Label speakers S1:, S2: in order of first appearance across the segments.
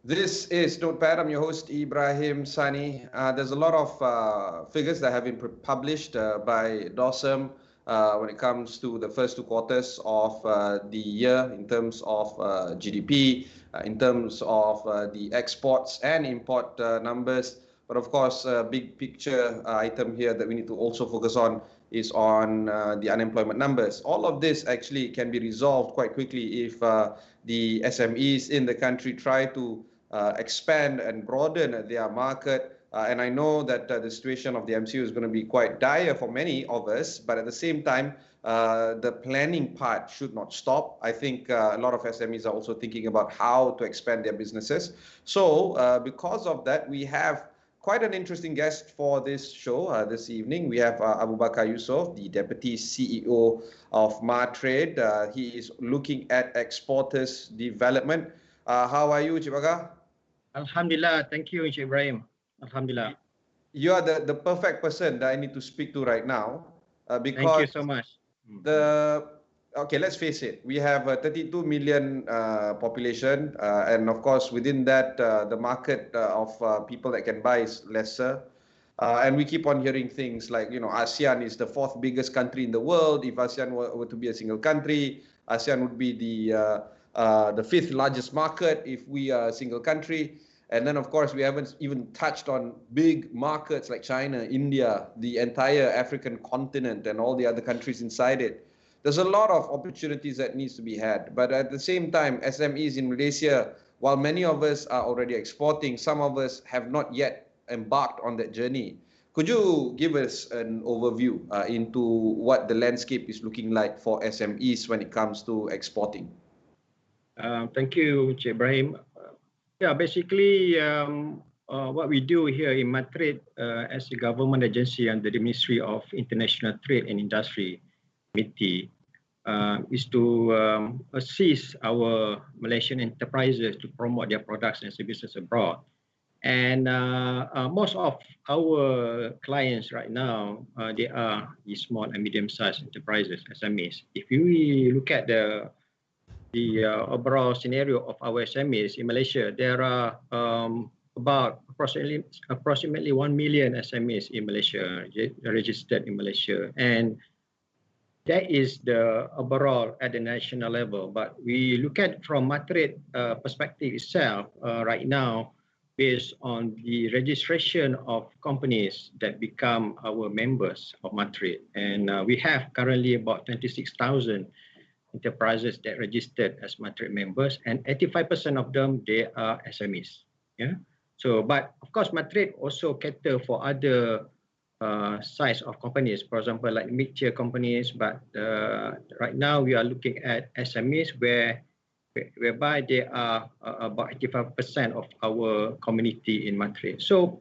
S1: This is Notepad. I'm your host, Ibrahim Sani. There's a lot of figures that have been published by DOSM when it comes to the first 2 quarters of the year in terms of GDP, in terms of the exports and import numbers. But of course, a big picture item here that we need to also focus on is on the unemployment numbers. All of this actually can be resolved quite quickly if the SMEs in the country try to expand and broaden their market. And I know that the situation of the MCO is going to be quite dire for many of us, but at the same time, the planning part should not stop. I think a lot of SMEs are also thinking about how to expand their businesses. So because of that, we have quite an interesting guest for this show this evening. We have Abu Bakar Yusof, the Deputy CEO of MATRADE. He is looking at exporters development. How are you, Cik Bakar?
S2: Alhamdulillah, thank you, Encik Ibrahim. Alhamdulillah.
S1: You are the perfect person that I need to speak to right now because
S2: thank you so much.
S1: Okay, let's face it, we have a 32 million population, and of course within that the market of people that can buy is lesser. And we keep on hearing things like, you know, ASEAN is the 4th biggest country in the world. If ASEAN were to be a single country, ASEAN would be the 5th largest market if we are a single country. And then, of course, we haven't even touched on big markets like China, India, the entire African continent, and all the other countries inside it. There's a lot of opportunities that needs to be had. But at the same time, SMEs in Malaysia, while many of us are already exporting, some of us have not yet embarked on that journey. Could you give us an overview into what the landscape is looking like for SMEs when it comes to exporting?
S2: Thank you, Encik Ibrahim. Yeah, basically, what we do here in MATRADE as a government agency under the Ministry of International Trade and Industry, MITI, is to assist our Malaysian enterprises to promote their products and services abroad. And most of our clients right now, they are the small and medium-sized enterprises, SMEs. If we look at the overall scenario of our SMEs in Malaysia, there are about approximately 1 million SMEs in Malaysia, registered in Malaysia. And that is the overall at the national level. But we look at from MATRADE perspective itself right now, based on the registration of companies that become our members of MATRADE. And we have currently about 26,000 enterprises that registered as MATRADE members, and 85% of them, they are SMEs. Yeah. So, but of course, MATRADE also cater for other size of companies, for example, like mid-tier companies. But right now, we are looking at SMEs whereby they are about 85% of our community in MATRADE. So,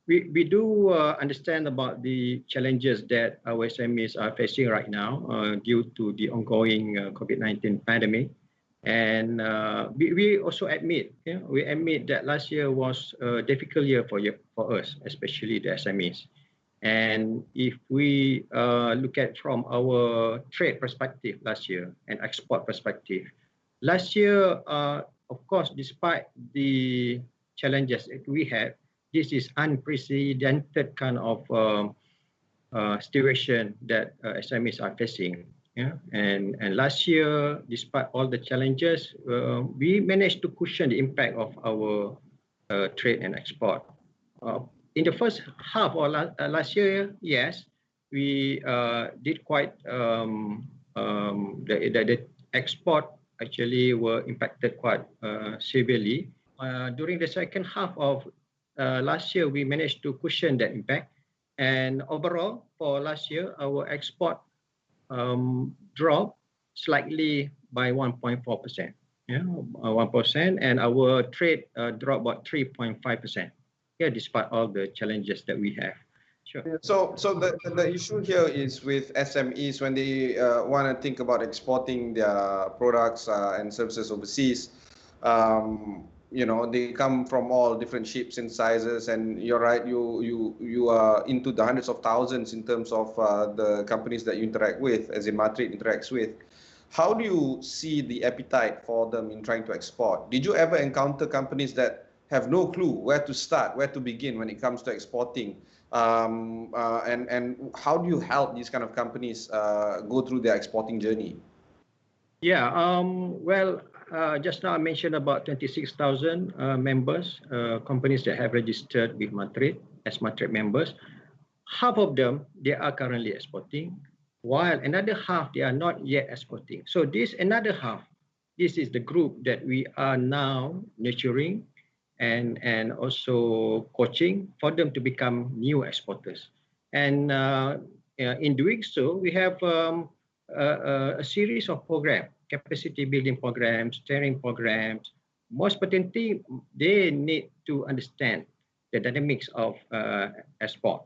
S2: we do understand about the challenges that our SMEs are facing right now due to the ongoing COVID-19 pandemic. And we also admit, we admit that last year was a difficult year for us, especially the SMEs. And if we look at from our trade perspective last year and export perspective, last year, of course, despite the challenges that we had, this is unprecedented kind of situation that SMEs are facing. Yeah? And last year, despite all the challenges, we managed to cushion the impact of our trade and export. In the first half of last year, yes, we did quite, the export actually were impacted quite severely. During the second half of last year, we managed to cushion that impact. And overall, for last year, our export dropped slightly by 1.4%. Yeah, 1%, and our trade dropped about 3.5%. Yeah, despite all the challenges that we have. Sure.
S1: So the issue here is with SMEs when they want to think about exporting their products and services overseas. You know, they come from all different shapes and sizes, and you're right, you are into the hundreds of thousands in terms of the companies that you interact with, as in MATRADE interacts with. How do you see the appetite for them in trying to export? Did you ever encounter companies that have no clue where to start, where to begin when it comes to exporting? And how do you help these kind of companies go through their exporting journey?
S2: Yeah, just now I mentioned about 26,000 members, companies that have registered with MATRADE as MATRADE members. Half of them, they are currently exporting, while another half, they are not yet exporting. So this another half, this is the group that we are now nurturing and also coaching for them to become new exporters. And in doing so, we have a series of programs, capacity building programs, training programs. Most importantly, they need to understand the dynamics of export,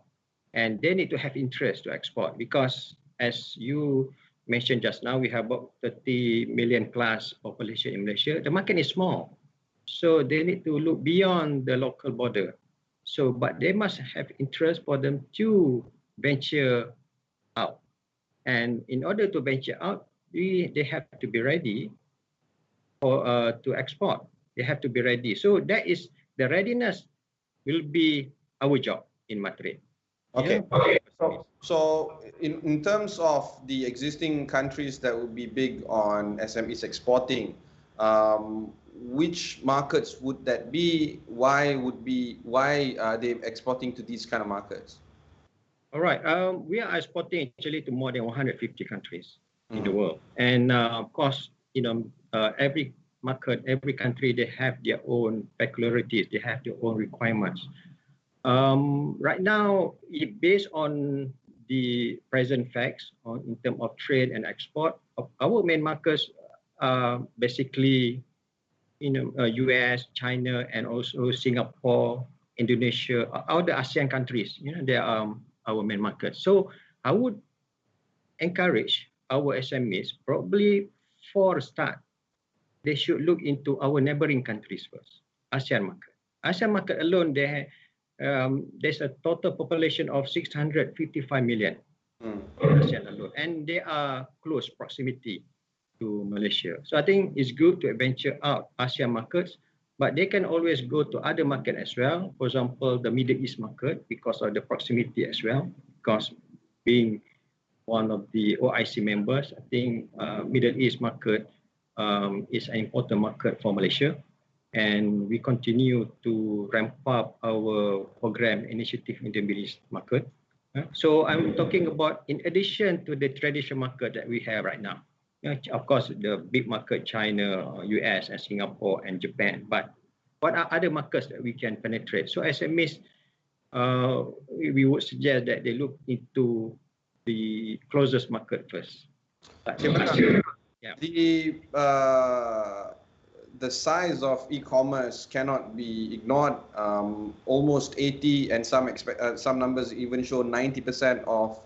S2: and they need to have interest to export, because as you mentioned just now, we have about 30 million plus population in Malaysia. The market is small, so they need to look beyond the local border. So, but they must have interest for them to venture out. And in order to venture out, they have to be ready for to export. They have to be ready. So that is the readiness will be our job in MATRADE.
S1: Okay. Yeah. So in terms of the existing countries that would be big on SMEs exporting, which markets would that be? Why are they exporting to these kind of markets?
S2: All right. We are exporting actually to more than 150 countries in the world, and of course, every market, every country, they have their own peculiarities. They have their own requirements. Right now, based on the present facts in terms of trade and export, our main markets are basically US, China, and also Singapore, Indonesia, all the ASEAN countries. They are our main markets. So I would encourage our SMEs, probably for a start, they should look into our neighboring countries first, ASEAN market. ASEAN market alone, there's a total population of 655 million in ASEAN alone, and they are close proximity to Malaysia. So I think it's good to venture out ASEAN markets, but they can always go to other market as well. For example, the Middle East market, because of the proximity as well. Because being one of the OIC members, I think Middle East market is an important market for Malaysia. And we continue to ramp up our program initiative in the Middle East market. So I'm talking about in addition to the traditional market that we have right now. Of course, the big market, China, US, and Singapore, and Japan. But what are other markets that we can penetrate? So SMEs, we would suggest that they look into the closest market first.
S1: Yeah. The size of e-commerce cannot be ignored. Almost 80, and some numbers even show 90% of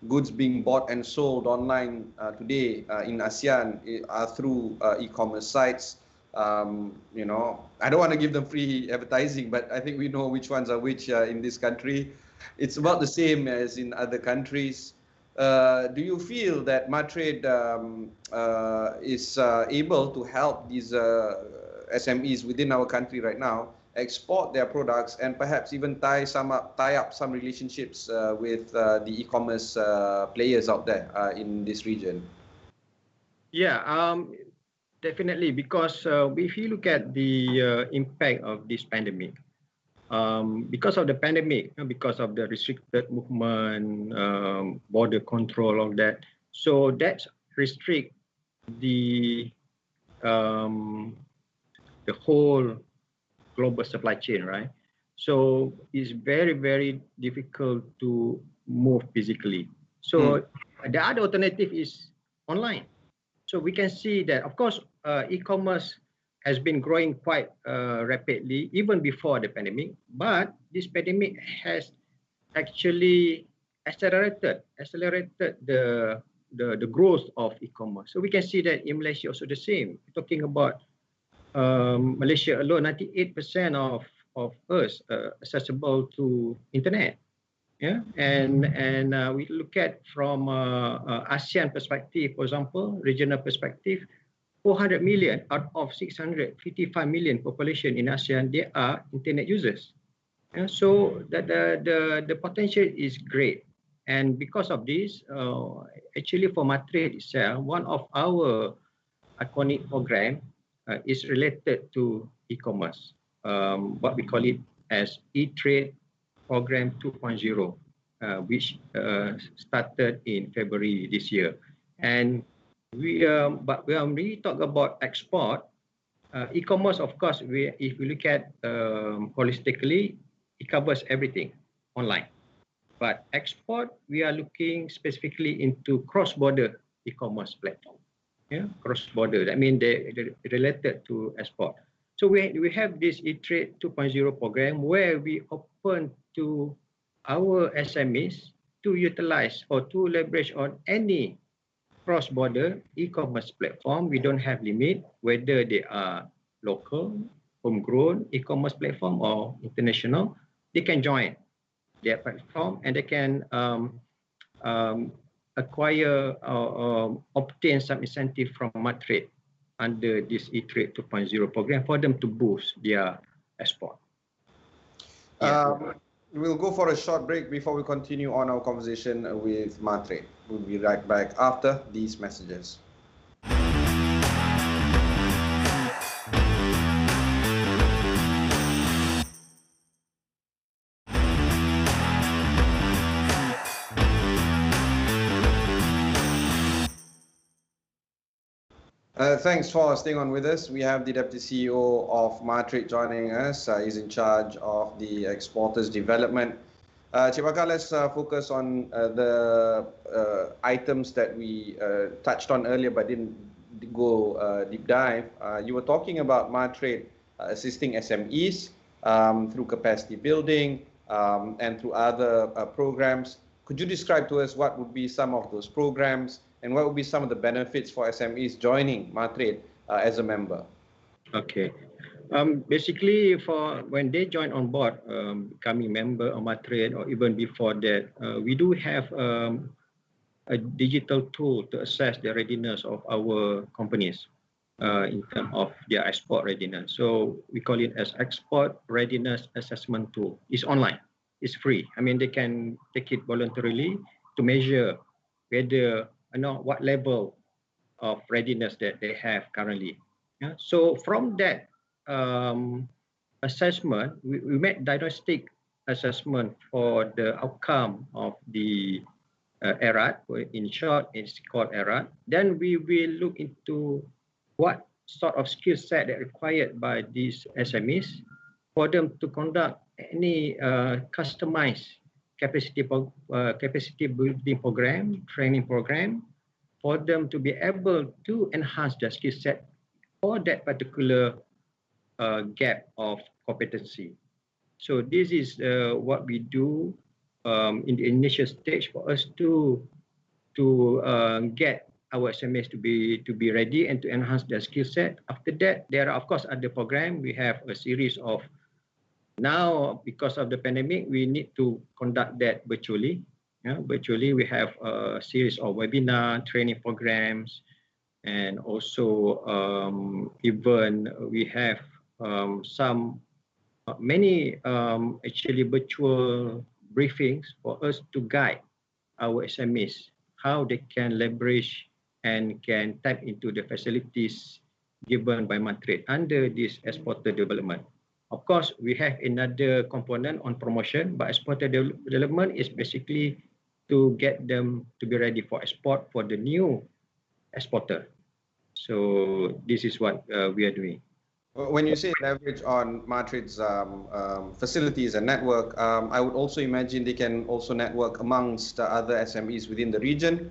S1: goods being bought and sold online today in ASEAN are through e-commerce sites. I don't want to give them free advertising, but I think we know which ones are which in this country. It's about the same as in other countries. Do you feel that MATRADE is able to help these SMEs within our country right now export their products and perhaps even tie up some relationships with the e-commerce players out there in this region?
S2: Yeah, definitely, because if you look at the impact of this pandemic, because of the pandemic, because of the restricted movement, border control, all that, so that restrict the whole global supply chain, right? So it's very, very difficult to move physically. So the other alternative is online. So we can see that, of course, e-commerce has been growing quite rapidly even before the pandemic, but this pandemic has actually accelerated the growth of e-commerce. So we can see that in Malaysia also the same. Talking about Malaysia alone, 98% of us accessible to internet. Yeah, and we look at from ASEAN perspective, for example, regional perspective, 400 million out of 655 million population in ASEAN, they are internet users. Yeah, so the potential is great. And because of this, actually for MATRADE itself, one of our iconic program is related to e-commerce. What we call it as ETrade program 2.0, which started in February this year. And but when we talk about export, e-commerce, of course, if we look at holistically, it covers everything online. But export, we are looking specifically into cross-border e-commerce platform. Yeah, cross-border. That means they're related to export. So we have this ETrade 2.0 program where we open to our SMEs to utilize or to leverage on any cross-border e-commerce platform. We don't have limit whether they are local, homegrown e-commerce platform or international. They can join their platform and they can acquire or obtain some incentive from MATRADE under this ETrade 2.0 program for them to boost their export.
S1: We'll go for a short break before we continue on our conversation with MATRADE. We'll be right back after these messages. Thanks for staying on with us. We have the Deputy CEO of MATRADE joining us. He's in charge of the exporters development. Cik Bakar, let's focus on the items that we touched on earlier but didn't go deep dive. You were talking about MATRADE assisting SMEs through capacity building and through other programs. Could you describe to us what would be some of those programs and what would be some of the benefits for SMEs joining MATRADE as a member?
S2: Okay. Basically, for when they join on board, becoming member of MATRADE or even before that, we do have a digital tool to assess the readiness of our companies in terms of their export readiness. So we call it as Export Readiness Assessment Tool. It's online. It's free. I mean, they can take it voluntarily to measure whether what level of readiness that they have currently. Yeah? So from that assessment, we make diagnostic assessment for the outcome of the ERAD. In short, it's called ERAD. Then we will look into what sort of skill set that required by these SMEs for them to conduct any customized capacity building program, training program, for them to be able to enhance their skill set for that particular gap of competency. So this is what we do in the initial stage for us to get our SMEs to be ready and to enhance their skill set. After that, there are of course other programs. We have a series of, now because of the pandemic, we need to conduct that virtually. Yeah, virtually we have a series of webinar training programs, and also even we have many actually virtual briefings for us to guide our SMEs how they can leverage and can tap into the facilities given by MATRADE under this exporter development. Of course, we have another component on promotion, but exporter development is basically to get them to be ready for export for the new exporter. So this is what we are doing.
S1: When you say leverage on MATRADE's facilities and network, I would also imagine they can also network amongst other SMEs within the region.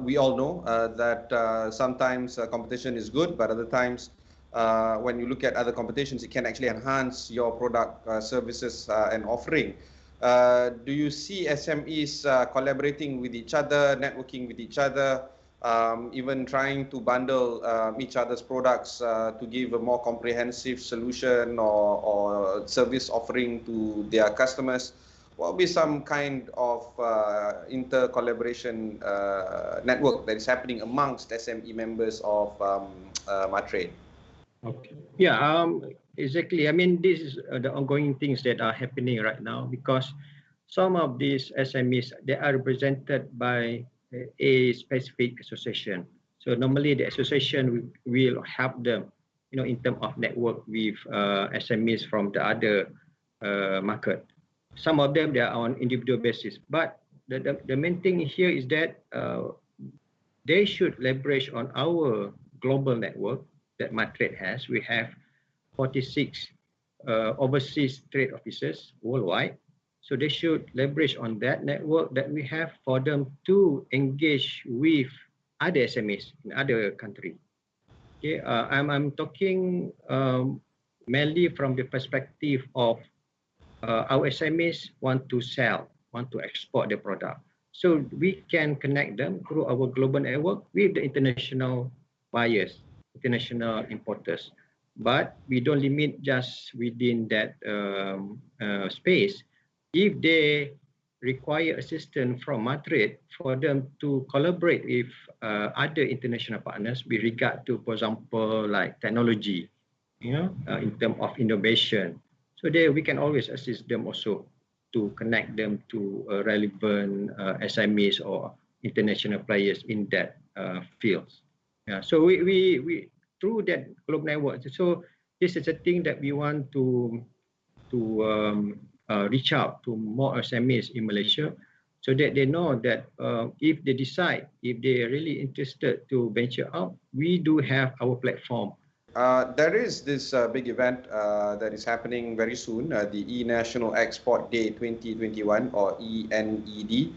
S1: We all know that sometimes competition is good, but other times when you look at other competitions, it can actually enhance your product, services and offering. Do you see SMEs collaborating with each other, networking with each other, even trying to bundle each other's products to give a more comprehensive solution or service offering to their customers? what will be some kind of inter-collaboration network that is happening amongst SME members of MATRADE?
S2: Okay. Yeah, exactly. I mean, this is the ongoing things that are happening right now, because some of these SMEs, they are represented by a specific association. So normally the association will help them, in terms of network with SMEs from the other market. Some of them, they are on individual basis. But the main thing here is that they should leverage on our global network that MATRADE has. We have 46 overseas trade officers worldwide. So they should leverage on that network that we have for them to engage with other SMEs in other countries. Okay, I'm talking mainly from the perspective of our SMEs want to sell, want to export their product. So we can connect them through our global network with the international buyers, international importers. But we don't limit just within that space. If they require assistance from MATRADE for them to collaborate with other international partners with regard to, for example, like technology, in terms of innovation. So there we can always assist them also to connect them to relevant SMEs or international players in that fields. Yeah. So we through that global network. So this is a thing that we want to reach out to more SMEs in Malaysia, so that they know that if they decide, if they're really interested to venture out, we do have our platform.
S1: There is this big event that is happening very soon, the E-National Export Day 2021, or ENED.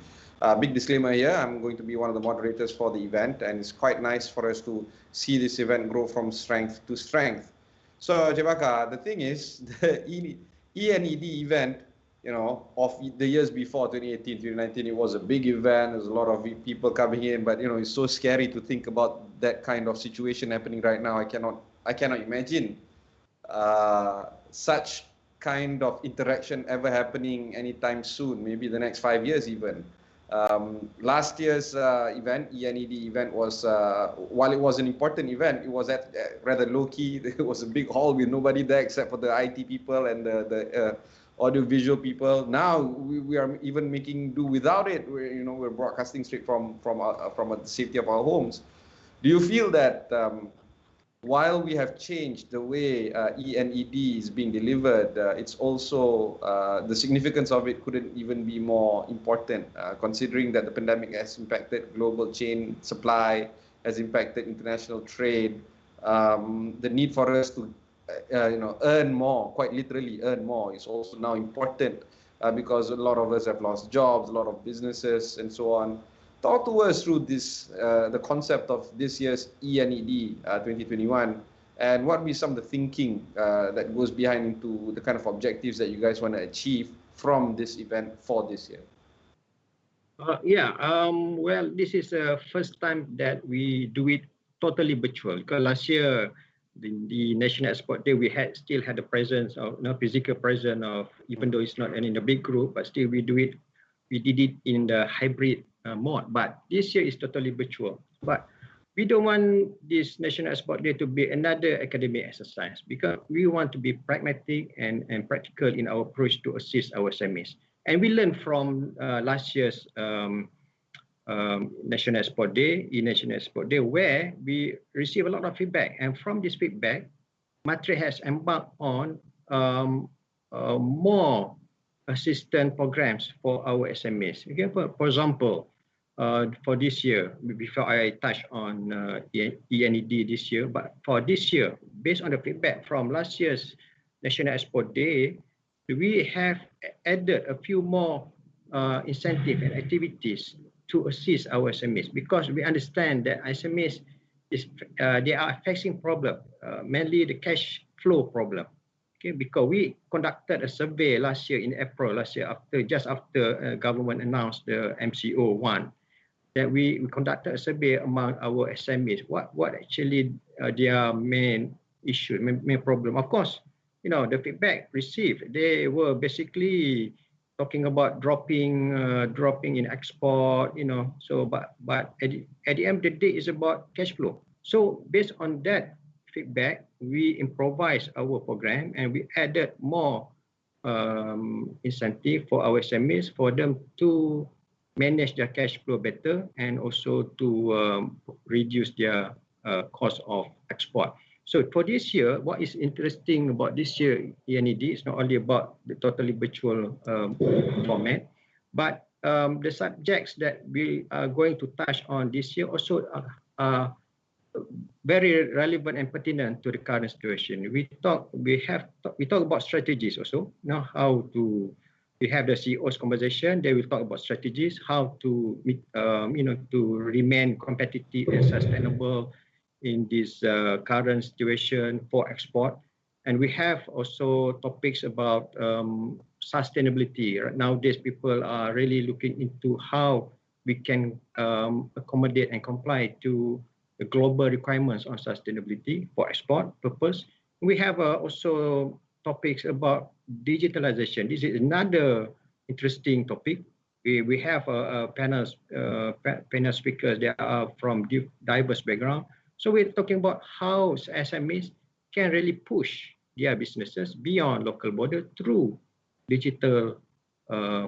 S1: Big disclaimer here, I'm going to be one of the moderators for the event, and it's quite nice for us to see this event grow from strength to strength. So, Jebaka, the thing is, the ENED event, of the years before, 2018, 2019, it was a big event. There's a lot of people coming in, but it's so scary to think about that kind of situation happening right now. I cannot imagine such kind of interaction ever happening anytime soon, maybe the next 5 years even. Last year's event, ENED event, was, while it was an important event, it was at rather low-key. It was a big hall with nobody there except for the IT people and the audio-visual people. Now we are even making do without it. We're broadcasting straight from the safety of our homes. Do you feel that while we have changed the way ENED is being delivered, it's also the significance of it couldn't even be more important, considering that the pandemic has impacted global chain supply, has impacted international trade. The need for us to earn more, quite literally earn more, is also now important because a lot of us have lost jobs, a lot of businesses, and so on. Talk to us through this, the concept of this year's ENED 2021, and what will be some of the thinking that goes behind into the kind of objectives that you guys want to achieve from this event for this year?
S2: Well, this is the first time that we do it totally virtual, because last year, the National Export Day, we still had the presence of physical presence of, even though it's not in a big group, but still we did it in the hybrid mode. But this year is totally virtual. But we don't want this National Export Day to be another academic exercise, because we want to be pragmatic and practical in our approach to assist our SMEs. And we learned from last year's National Export Day, E-National Export Day, where we received a lot of feedback. And from this feedback, MATRADE has embarked on more assistance programs for our SMEs. Okay, for example, for this year, before I touch on ENED this year, but for this year, based on the feedback from last year's National Export Day, we have added a few more incentives and activities to assist our SMEs, because we understand that SMEs they are facing problem, mainly the cash flow problem. Okay, because we conducted a survey last year in April last year, just after government announced the MCO1, that we conducted a survey among our SMEs. What actually their main issue, main problem? Of course, the feedback received, they were basically talking about dropping in export, So, but at the end of the day, it's about cash flow. So based on that feedback, we improvised our program and we added more incentive for our SMEs for them to manage their cash flow better and also to reduce their cost of export. So for this year, what is interesting about this year ENED is not only about the totally virtual format, but the subjects that we are going to touch on this year also are very relevant and pertinent to the current situation. We talk about strategies also. How to we have the CEO's conversation. They will talk about strategies, how to to remain competitive and sustainable in this current situation for export. And we have also topics about sustainability. Nowadays, people are really looking into how we can accommodate and comply to the global requirements on sustainability for export purpose. We have also topics about digitalization. This is another interesting topic. We have panel speakers that are from diverse backgrounds. So we're talking about how SMEs can really push their businesses beyond local border through digital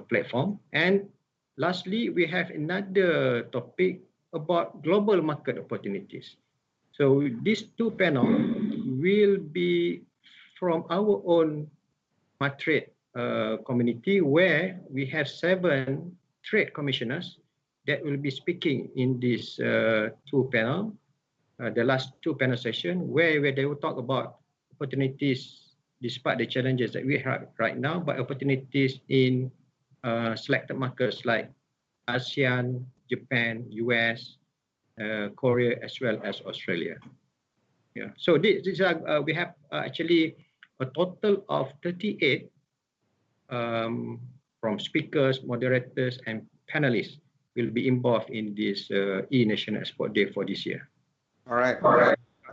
S2: platform. And lastly, we have another topic about global market opportunities. So these two panels will be from our own MATRADE community, where we have 7 trade commissioners that will be speaking in this two panel. The last 2 panel sessions where they will talk about opportunities despite the challenges that we have right now, but opportunities in selected markets like ASEAN, Japan, US, Korea, as well as Australia. Yeah. So these are we have actually a total of 38 from speakers, moderators, and panelists will be involved in this E-National Export Day for this year.
S1: All right.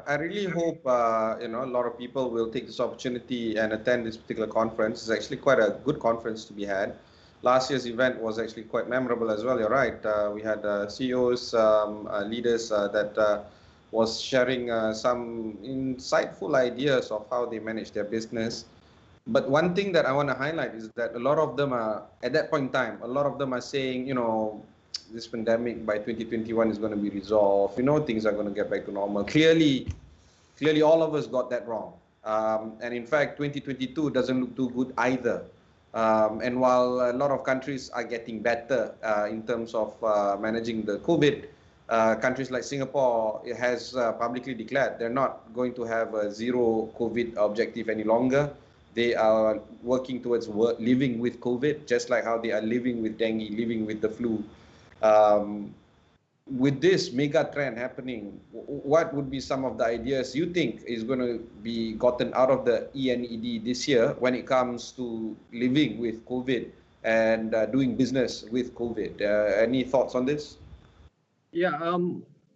S1: I really hope a lot of people will take this opportunity and attend this particular conference. It's actually quite a good conference to be had. Last year's event was actually quite memorable as well. You're right. We had CEOs, leaders that was sharing some insightful ideas of how they manage their business. But one thing that I want to highlight is that a lot of them are, at that point in time, a lot of them are saying, this pandemic by 2021 is going to be resolved. Things are going to get back to normal. Clearly all of us got that wrong. And in fact, 2022 doesn't look too good either. And while a lot of countries are getting better in terms of managing the COVID, countries like Singapore has publicly declared they're not going to have a zero COVID objective any longer. They are working towards living with COVID, just like how they are living with dengue, living with the flu. With this mega trend happening, what would be some of the ideas you think is going to be gotten out of the ENED this year when it comes to living with COVID and doing business with COVID? Any thoughts on this?
S2: Yeah,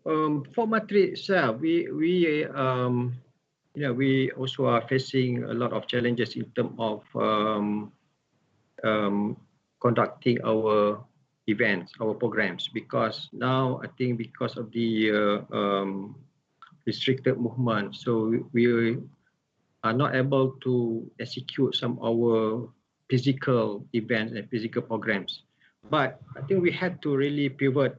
S2: for MATRADE itself, we also are facing a lot of challenges in terms of conducting our events, our programs, because now I think because of the restricted movement, so we are not able to execute some of our physical events and physical programs. But I think we had to really pivot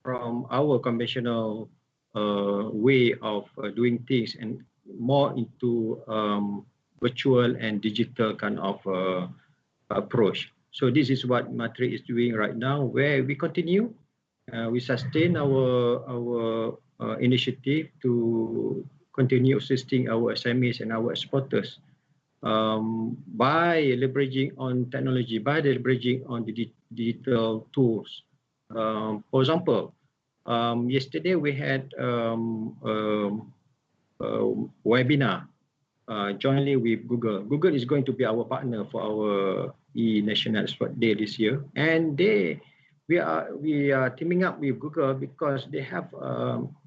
S2: from our conventional way of doing things and more into virtual and digital kind of approach. So this is what MATRADE is doing right now, where we continue, we sustain our initiative to continue assisting our SMEs and our exporters by leveraging on technology, by leveraging on the digital tools. For example, yesterday we had a webinar jointly with Google. Google is going to be our partner for our E-National Export Day this year, and we are teaming up with Google because they have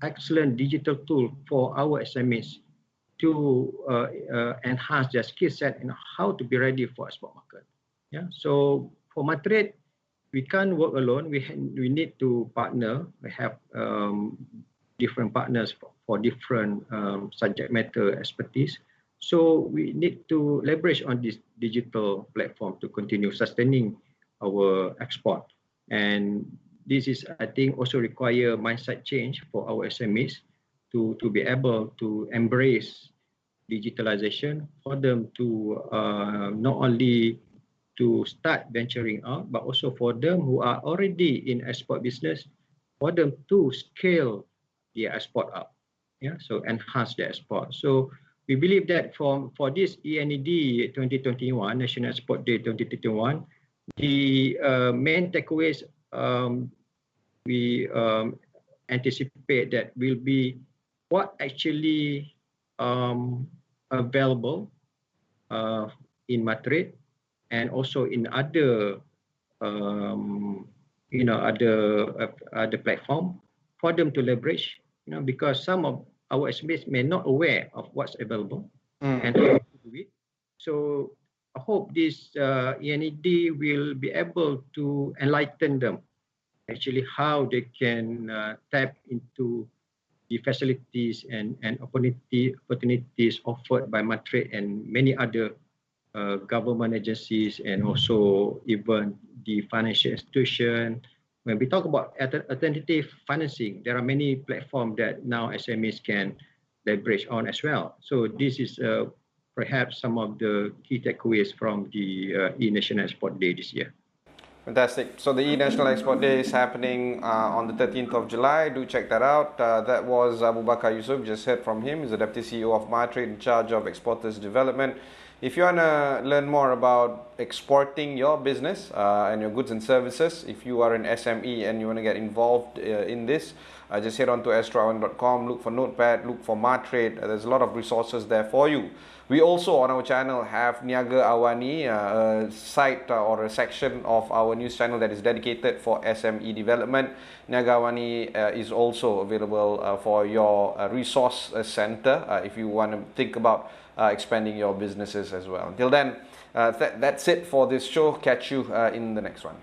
S2: excellent digital tool for our SMEs to enhance their skill set and how to be ready for export market. Yeah. So for MATRADE, we can't work alone. We need to partner. We have different partners for different subject matter expertise. So we need to leverage on this digital platform to continue sustaining our export. And this is, I think, also require mindset change for our SMEs to be able to embrace digitalization, for them to not only to start venturing out, but also for them who are already in export business, for them to scale their export up. Yeah, so enhance their export. So we believe that for this ENED 2021, National Export Day 2021, the main takeaways we anticipate that will be what actually available in MATRADE and also in other other platform for them to leverage, because some of our SMEs may not aware of what's available and how to do it. So I hope this ENED will be able to enlighten them actually how they can tap into the facilities and opportunities offered by MATRADE and many other government agencies, and also even the financial institution. When we talk about alternative financing, there are many platforms that now SMEs can leverage on as well. So this is perhaps some of the key takeaways from the E-National Export Day this year.
S1: Fantastic. So the E-National Export Day is happening on the 13th of July. Do check that out. That was Abu Bakar Yusuf. Just heard from him. He's the Deputy CEO of MATRADE in charge of Exporters Development. If you want to learn more about exporting your business and your goods and services, if you are an SME and you want to get involved in this, just head on to astroawani.com, look for Notepad, look for MATRADE. There's a lot of resources there for you. We also on our channel have Niaga Awani, a site or a section of our news channel that is dedicated for SME development. Niaga Awani is also available for your resource center if you want to think about expanding your businesses as well. Until then, that's it for this show. Catch you in the next one.